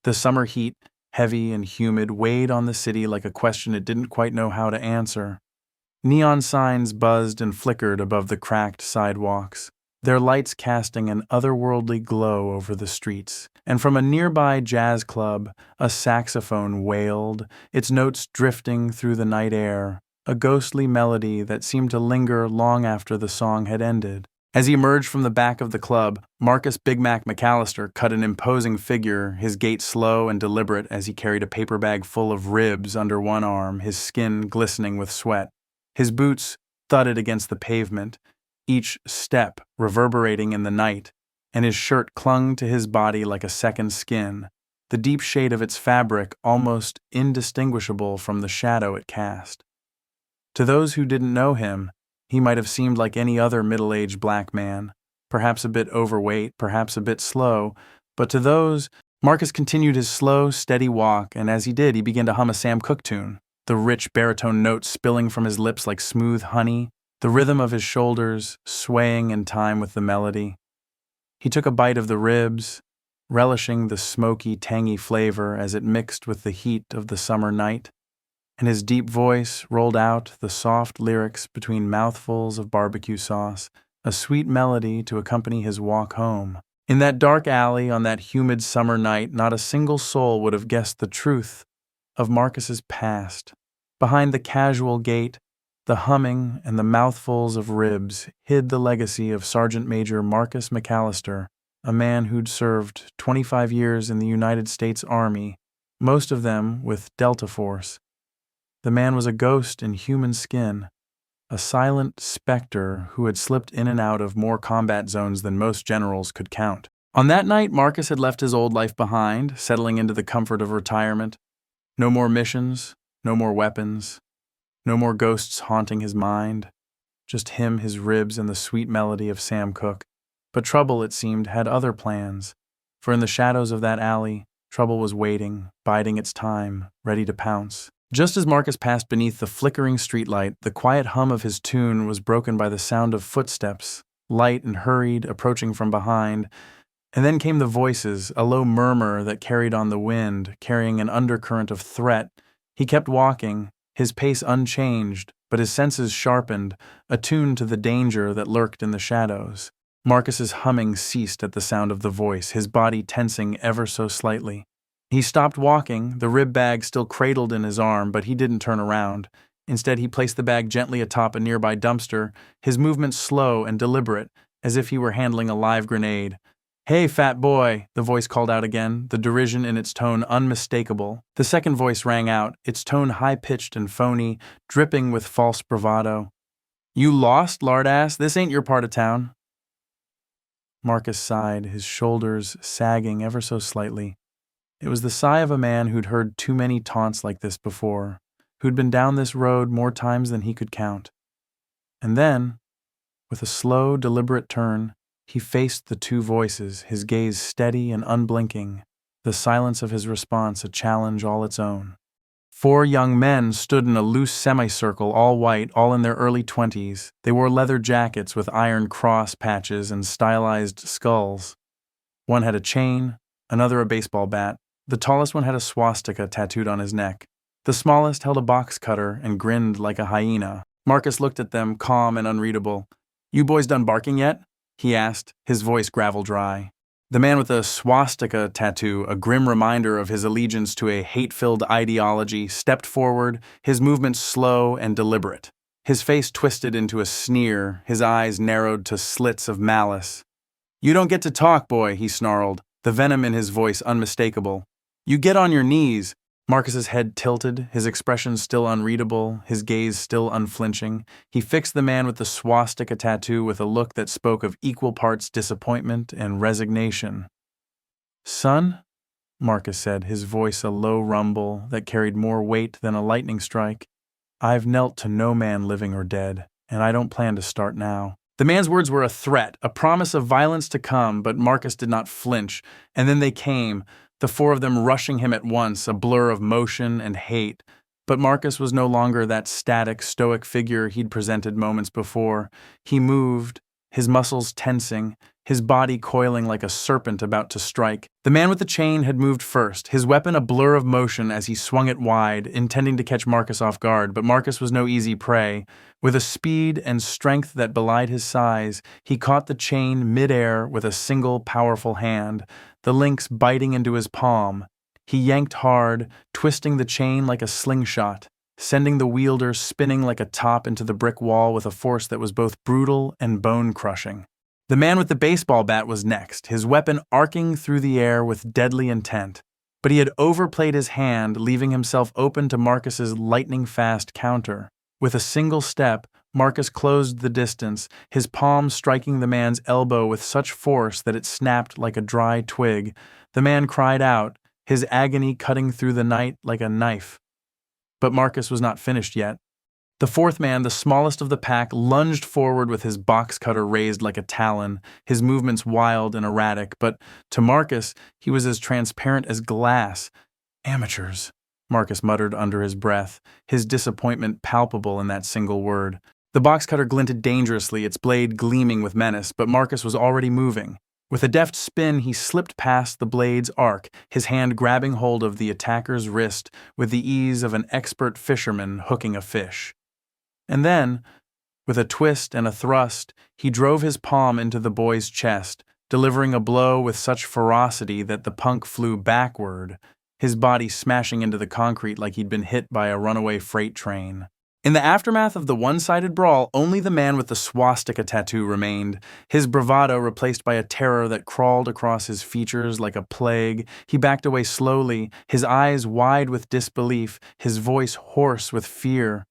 The summer heat, heavy and humid, weighed on the city like a question it didn't quite know how to answer. Neon signs buzzed and flickered above the cracked sidewalks, their lights casting an otherworldly glow over the streets. And from a nearby jazz club, a saxophone wailed, its notes drifting through the night air, a ghostly melody that seemed to linger long after the song had ended. As he emerged from the back of the club, Marcus Big Mac McAllister cut an imposing figure, his gait slow and deliberate as he carried a paper bag full of ribs under one arm, his skin glistening with sweat. His boots thudded against the pavement, each step reverberating in the night, and his shirt clung to his body like a second skin, the deep shade of its fabric almost indistinguishable from the shadow it cast. To those who didn't know him, he might have seemed like any other middle-aged black man, perhaps a bit overweight, perhaps a bit slow, but to those, Marcus continued his slow, steady walk, and as he did, he began to hum a Sam Cooke tune, the rich baritone notes spilling from his lips like smooth honey, the rhythm of his shoulders swaying in time with the melody. He took a bite of the ribs, relishing the smoky, tangy flavor as it mixed with the heat of the summer night, and his deep voice rolled out the soft lyrics between mouthfuls of barbecue sauce, a sweet melody to accompany his walk home. In that dark alley on that humid summer night, not a single soul would have guessed the truth of Marcus's past. Behind the casual gait, the humming and the mouthfuls of ribs hid the legacy of Sergeant Major Marcus McAllister, a man who'd served 25 years in the United States Army, most of them with Delta Force. The man was a ghost in human skin, a silent specter who had slipped in and out of more combat zones than most generals could count. On that night, Marcus had left his old life behind, settling into the comfort of retirement. No more missions, no more weapons, no more ghosts haunting his mind, just him, his ribs, and the sweet melody of Sam Cooke. But trouble, it seemed, had other plans, for in the shadows of that alley, trouble was waiting, biding its time, ready to pounce. Just as Marcus passed beneath the flickering streetlight, the quiet hum of his tune was broken by the sound of footsteps, light and hurried, approaching from behind. And then came the voices, a low murmur that carried on the wind, carrying an undercurrent of threat. He kept walking, his pace unchanged, but his senses sharpened, attuned to the danger that lurked in the shadows. Marcus's humming ceased at the sound of the voice, his body tensing ever so slightly. He stopped walking, the rib bag still cradled in his arm, but he didn't turn around. Instead, he placed the bag gently atop a nearby dumpster, his movements slow and deliberate, as if he were handling a live grenade. "Hey, fat boy," the voice called out again, the derision in its tone unmistakable. The second voice rang out, its tone high-pitched and phony, dripping with false bravado. "You lost, lardass? This ain't your part of town." Marcus sighed, his shoulders sagging ever so slightly. It was the sigh of a man who'd heard too many taunts like this before, who'd been down this road more times than he could count. And then, with a slow, deliberate turn, he faced the two voices, his gaze steady and unblinking, the silence of his response a challenge all its own. 4 young men stood in a loose semicircle, all white, all in their early 20s. They wore leather jackets with iron cross patches and stylized skulls. One had a chain, another a baseball bat. The tallest one had a swastika tattooed on his neck. The smallest held a box cutter and grinned like a hyena. Marcus looked at them, calm and unreadable. "You boys done barking yet?" he asked, his voice gravel-dry. The man with the swastika tattoo, a grim reminder of his allegiance to a hate-filled ideology, stepped forward, his movements slow and deliberate. His face twisted into a sneer, his eyes narrowed to slits of malice. "You don't get to talk, boy," he snarled, the venom in his voice unmistakable. "You get on your knees." Marcus's head tilted, his expression still unreadable, his gaze still unflinching. He fixed the man with the swastika tattoo with a look that spoke of equal parts disappointment and resignation. "Son," Marcus said, his voice a low rumble that carried more weight than a lightning strike, "I've knelt to no man living or dead, and I don't plan to start now." The man's words were a threat, a promise of violence to come, but Marcus did not flinch, and then they came, the 4 of them rushing him at once, a blur of motion and hate. But Marcus was no longer that static, stoic figure he'd presented moments before. He moved, his muscles tensing, his body coiling like a serpent about to strike. The man with the chain had moved first, his weapon a blur of motion as he swung it wide, intending to catch Marcus off guard, but Marcus was no easy prey. With a speed and strength that belied his size, he caught the chain midair with a single powerful hand, the links biting into his palm. He yanked hard, twisting the chain like a slingshot, sending the wielder spinning like a top into the brick wall with a force that was both brutal and bone-crushing. The man with the baseball bat was next, his weapon arcing through the air with deadly intent. But he had overplayed his hand, leaving himself open to Marcus's lightning-fast counter. With a single step, Marcus closed the distance, his palm striking the man's elbow with such force that it snapped like a dry twig. The man cried out, his agony cutting through the night like a knife. But Marcus was not finished yet. The fourth man, the smallest of the pack, lunged forward with his box cutter raised like a talon, his movements wild and erratic, but to Marcus, he was as transparent as glass. Amateurs, Marcus muttered under his breath, his disappointment palpable in that single word. The box cutter glinted dangerously, its blade gleaming with menace, but Marcus was already moving. With a deft spin, he slipped past the blade's arc, his hand grabbing hold of the attacker's wrist with the ease of an expert fisherman hooking a fish. And then, with a twist and a thrust, he drove his palm into the boy's chest, delivering a blow with such ferocity that the punk flew backward, his body smashing into the concrete like he'd been hit by a runaway freight train. In the aftermath of the one-sided brawl, only the man with the swastika tattoo remained, his bravado replaced by a terror that crawled across his features like a plague. He backed away slowly, his eyes wide with disbelief, his voice hoarse with fear.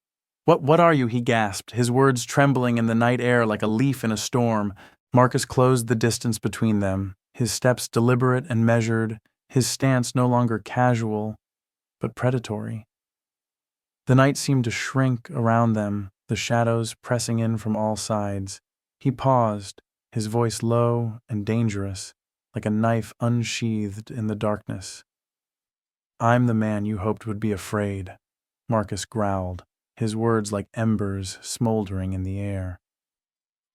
What are you?" he gasped, his words trembling in the night air like a leaf in a storm. Marcus closed the distance between them, his steps deliberate and measured, his stance no longer casual, but predatory. The night seemed to shrink around them, the shadows pressing in from all sides. He paused, his voice low and dangerous, like a knife unsheathed in the darkness. "I'm the man you hoped would be afraid," Marcus growled, his words like embers smoldering in the air.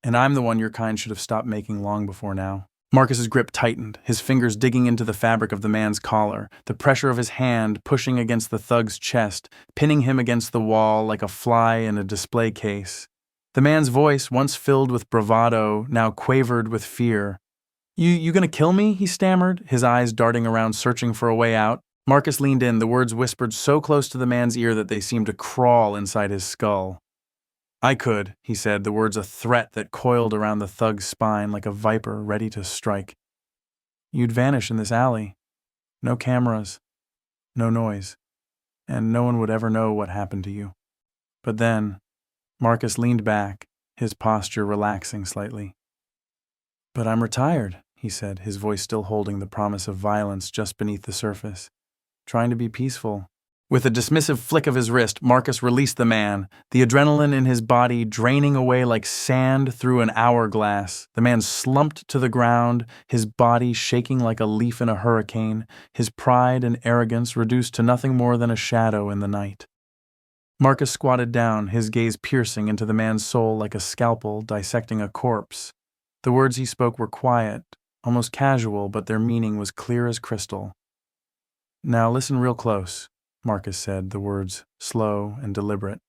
"And I'm the one your kind should have stopped making long before now." Marcus's grip tightened, his fingers digging into the fabric of the man's collar, the pressure of his hand pushing against the thug's chest, pinning him against the wall like a fly in a display case. The man's voice, once filled with bravado, now quavered with fear. You gonna kill me?" he stammered, his eyes darting around searching for a way out. Marcus leaned in, the words whispered so close to the man's ear that they seemed to crawl inside his skull. "I could," he said, the words a threat that coiled around the thug's spine like a viper ready to strike. "You'd vanish in this alley. No cameras, no noise, and no one would ever know what happened to you." But then, Marcus leaned back, his posture relaxing slightly. "But I'm retired," he said, his voice still holding the promise of violence just beneath the surface. "Trying to be peaceful." With a dismissive flick of his wrist, Marcus released the man, the adrenaline in his body draining away like sand through an hourglass. The man slumped to the ground, his body shaking like a leaf in a hurricane, his pride and arrogance reduced to nothing more than a shadow in the night. Marcus squatted down, his gaze piercing into the man's soul like a scalpel dissecting a corpse. The words he spoke were quiet, almost casual, but their meaning was clear as crystal. "Now listen real close," Marcus said, the words slow and deliberate.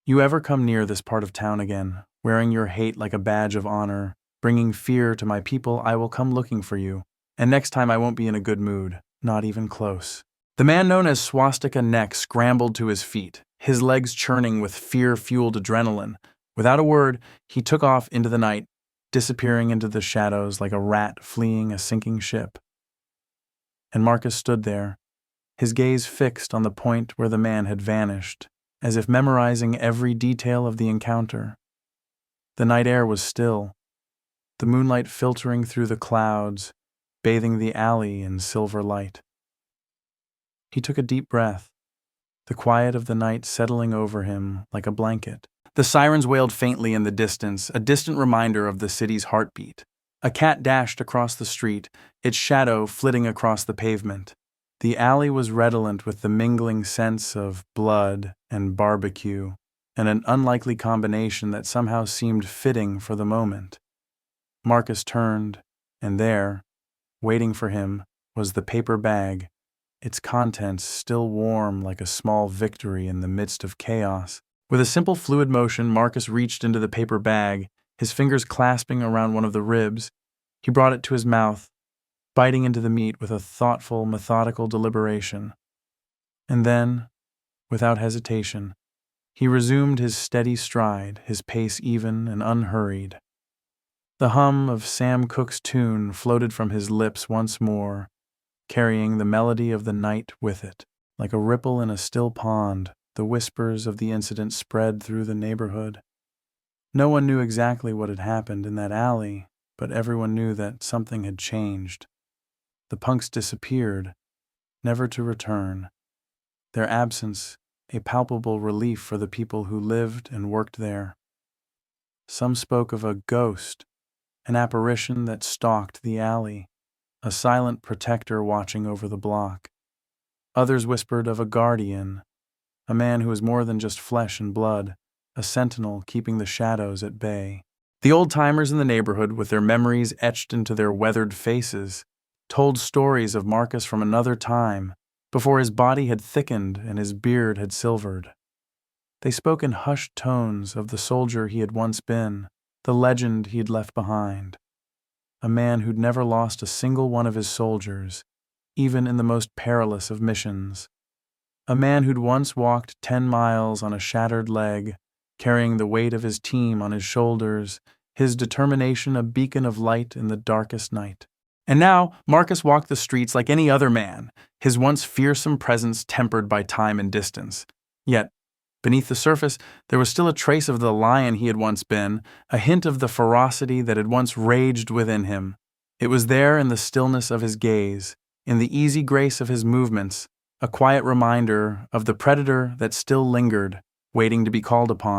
"You ever come near this part of town again, wearing your hate like a badge of honor, bringing fear to my people, I will come looking for you. And next time I won't be in a good mood, not even close." The man known as Swastika Neck scrambled to his feet, his legs churning with fear-fueled adrenaline. Without a word, he took off into the night, disappearing into the shadows like a rat fleeing a sinking ship. And Marcus stood there, his gaze fixed on the point where the man had vanished, as if memorizing every detail of the encounter. The night air was still, the moonlight filtering through the clouds, bathing the alley in silver light. He took a deep breath, the quiet of the night settling over him like a blanket. The sirens wailed faintly in the distance, a distant reminder of the city's heartbeat. A cat dashed across the street, its shadow flitting across the pavement. The alley was redolent with the mingling scents of blood and barbecue. and an unlikely combination that somehow seemed fitting for the moment. Marcus turned, and there, waiting for him, was the paper bag, its contents still warm like a small victory in the midst of chaos. With a simple fluid motion, Marcus reached into the paper bag, his fingers clasping around one of the ribs. He brought it to his mouth, biting into the meat with a thoughtful, methodical deliberation. And then, without hesitation, he resumed his steady stride, his pace even and unhurried. The hum of Sam Cooke's tune floated from his lips once more, carrying the melody of the night with it. Like a ripple in a still pond, the whispers of the incident spread through the neighborhood. No one knew exactly what had happened in that alley, but everyone knew that something had changed. The punks disappeared, never to return. Their absence a palpable relief for the people who lived and worked there. Some spoke of a ghost, an apparition that stalked the alley, a silent protector watching over the block. Others whispered of a guardian, a man who was more than just flesh and blood, a sentinel keeping the shadows at bay. The old-timers in the neighborhood, with their memories etched into their weathered faces, told stories of Marcus from another time, before his body had thickened and his beard had silvered. They spoke in hushed tones of the soldier he had once been, the legend he had left behind. A man who'd never lost a single one of his soldiers, even in the most perilous of missions. A man who'd once walked 10 miles on a shattered leg, carrying the weight of his team on his shoulders, his determination a beacon of light in the darkest night. And now, Marcus walked the streets like any other man, his once fearsome presence tempered by time and distance. Yet, beneath the surface, there was still a trace of the lion he had once been, a hint of the ferocity that had once raged within him. It was there in the stillness of his gaze, in the easy grace of his movements, a quiet reminder of the predator that still lingered, waiting to be called upon.